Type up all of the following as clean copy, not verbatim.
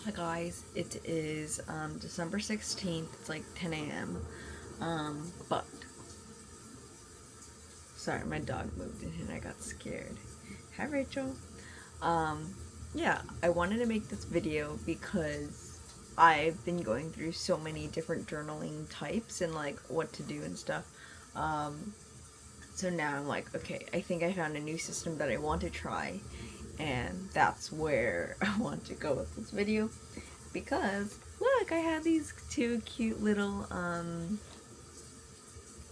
Hi guys, it is December 16th, it's like 10 a.m. But sorry, my dog moved in and I got scared. Hi Rachel. Um, yeah, I wanted to make this video because I've been going through so many different journaling types and like what to do and stuff. Um, so now I'm like, okay, I think I found a new system that I want to try, and that's where I want to go with this video. Because look, I have these two cute little I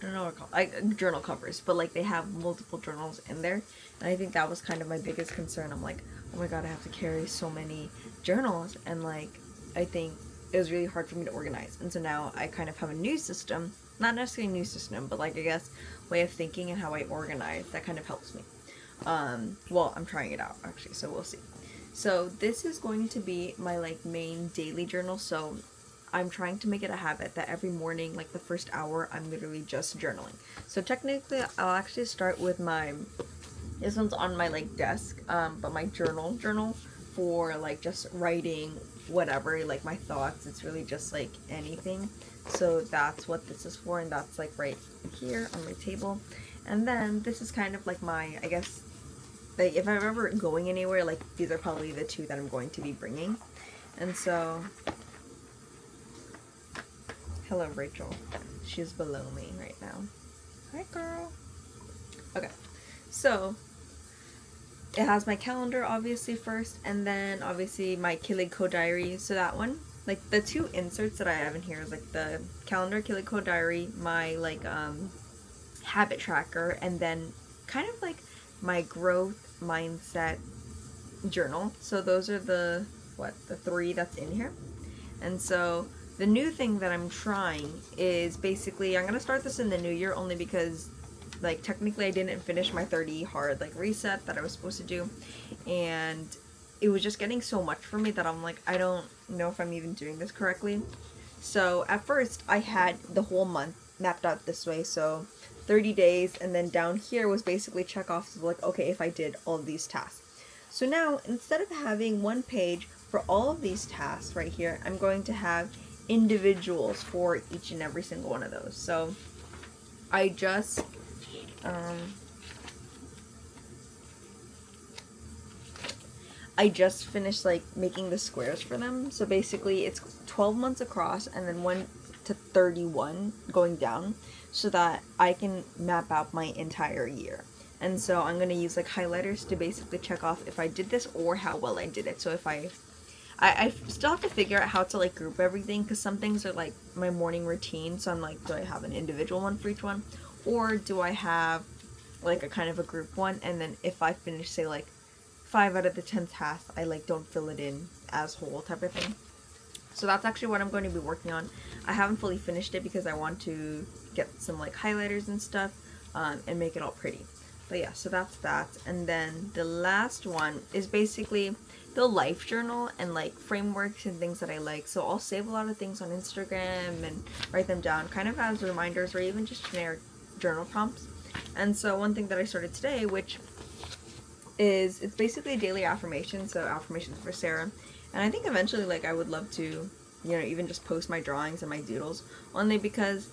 don't know what like journal covers, but like they have multiple journals in there, and I think that was kind of my biggest concern. I'm like, oh my god, I have to carry so many journals, and like I think it was really hard for me to organize. And so now I kind of have a new system, not necessarily a new system, but like I guess way of thinking and how I organize that kind of helps me. Well, I'm trying it out actually, so we'll see. So this is going to be my like main daily journal. So I'm trying to make it a habit that every morning, like the first hour, I'm literally just journaling. So technically, I'll actually start with this one's on my like desk, but my journal for like just writing whatever, like my thoughts. It's really just like anything. So that's what this is for, and that's like right here on my table. And then this is kind of like my, I guess, like if I'm ever going anywhere, like these are probably the two that I'm going to be bringing. And so, hello Rachel, she's below me right now. Hi girl. Okay, so it has my calendar obviously first, and then obviously my Kiliko diary. So that one, like the two inserts that I have in here is like the calendar, Kiliko diary, my like habit tracker, and then kind of like my growth mindset journal. So those are the three that's in here. And so the new thing that I'm trying is basically I'm gonna start this in the new year only because like technically I didn't finish my 30 hard like reset that I was supposed to do, and it was just getting so much for me that I'm like, I don't know if I'm even doing this correctly. So at first I had the whole month mapped out this way, so 30 days, and then down here was basically check offs of like, okay, if I did all of these tasks. So now instead of having one page for all of these tasks right here, I'm going to have individuals for each and every single one of those. So I just um, I just finished like making the squares for them. So basically it's 12 months across and then 1 to 31 going down, so that I can map out my entire year. And so I'm going to use like highlighters to basically check off if I did this or how well I did it. So if I still have to figure out how to like group everything, because some things are like my morning routine. So I'm like, do I have an individual one for each one, or do I have like a kind of a group one? And then if I finish say like 5 out of the 10 tasks, I like don't fill it in as whole type of thing. So that's actually what I'm going to be working on. I haven't fully finished it because I want to get some like highlighters and stuff, and make it all pretty. But yeah, so that's that. And then the last one is basically the life journal and like frameworks and things that I like. So I'll save a lot of things on Instagram and write them down kind of as reminders or even just generic journal prompts. And so one thing that I started today, which is, it's basically a daily affirmation, so affirmations for Sarah. And I think eventually like I would love to, even just post my drawings and my doodles, only because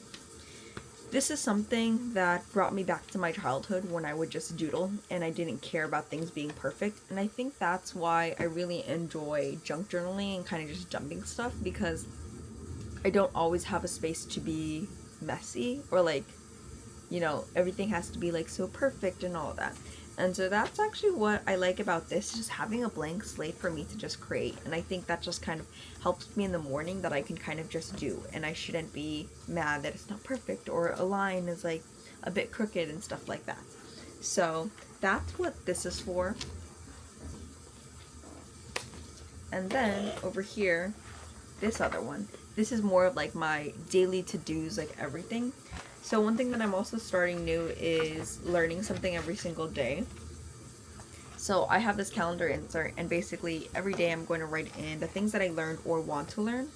this is something that brought me back to my childhood when I would just doodle and I didn't care about things being perfect. And I think that's why I really enjoy junk journaling and kind of just dumping stuff, because I don't always have a space to be messy or like, everything has to be like so perfect and all of that. And so that's actually what I like about this, just having a blank slate for me to just create. And I think that just kind of helps me in the morning, that I can kind of just do. And I shouldn't be mad that it's not perfect or a line is like a bit crooked and stuff like that. So that's what this is for. And then over here, this other one, this is more of like my daily to-dos, like everything. So one thing that I'm also starting new is learning something every single day. So I have this calendar insert, and basically every day I'm going to write in the things that I learned or want to learn,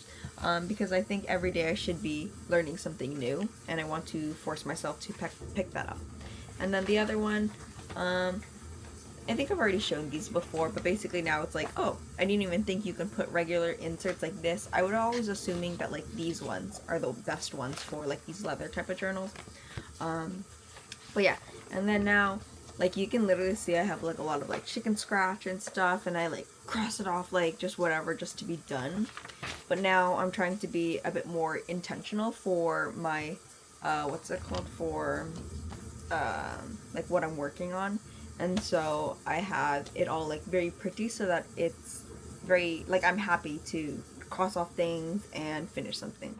because I think every day I should be learning something new, and I want to force myself to pick that up. And then the other one, I think I've already shown these before, but basically now it's like, oh, I didn't even think you can put regular inserts like this. I would always assuming that like these ones are the best ones for like these leather type of journals. But yeah, and then now, like you can literally see I have like a lot of like chicken scratch and stuff, and I like cross it off like just whatever just to be done. But now I'm trying to be a bit more intentional for my, what's it called, for like what I'm working on. And so I have it all like very pretty so that it's very like I'm happy to cross off things and finish something.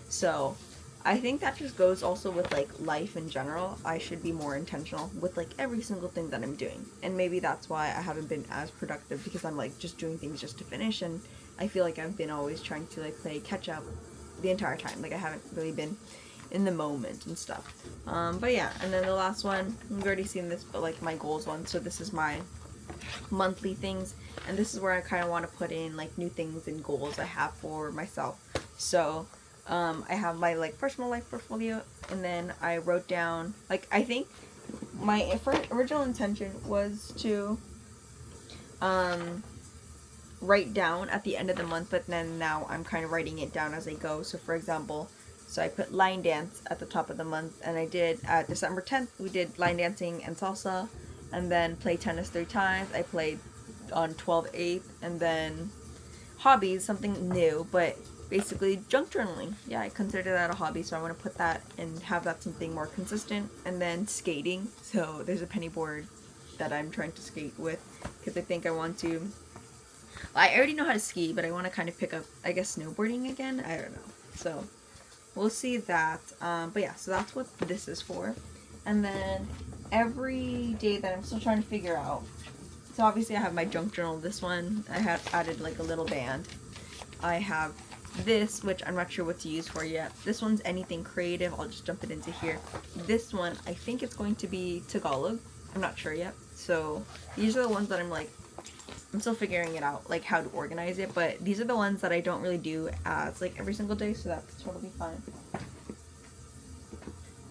So I think that just goes also with like life in general. I should be more intentional with like every single thing that I'm doing. And maybe that's why I haven't been as productive, because I'm like just doing things just to finish, and I feel like I've been always trying to like play catch up the entire time. Like I haven't really been in the moment and stuff. But yeah, and then the last one, you've already seen this, but like my goals one. So this is my monthly things, and this is where I kind of want to put in like new things and goals I have for myself. So I have my like personal life portfolio, and then I wrote down like I think my original intention was to write down at the end of the month, but then now I'm kind of writing it down as I go. So for example, so I put line dance at the top of the month, and I did December 10th, we did line dancing and salsa, and then play tennis 3 times. I played on 12/8, and then hobbies, something new, but basically junk journaling. Yeah, I consider that a hobby, so I want to put that and have that something more consistent. And then skating. So there's a penny board that I'm trying to skate with, because I think I want to. I already know how to ski, but I want to kind of pick up, I guess, snowboarding again. I don't know. So we'll see that. But yeah, so that's what this is for. And then every day that I'm still trying to figure out. So obviously I have my junk journal. This one, I have added like a little band. I have this, which I'm not sure what to use for yet. This one's anything creative. I'll just jump it into here. This one, I think it's going to be Tagalog. I'm not sure yet. So these are the ones that I'm still figuring it out, like how to organize it. But these are the ones that I don't really do as like every single day, so that's totally fine.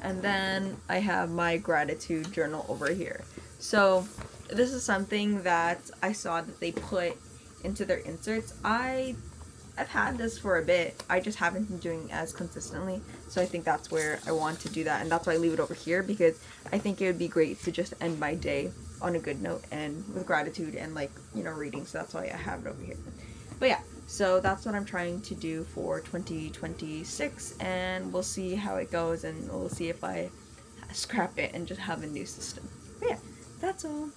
And then I have my gratitude journal over here. So this is something that I saw that they put into their inserts. I've had this for a bit. I just haven't been doing as consistently. So I think that's where I want to do that. And that's why I leave it over here, because I think it would be great to just end my day on a good note and with gratitude and like, you know, reading. So that's why I have it over here. But yeah, so that's what I'm trying to do for 2026, and we'll see how it goes, and we'll see if I scrap it and just have a new system. But yeah, that's all.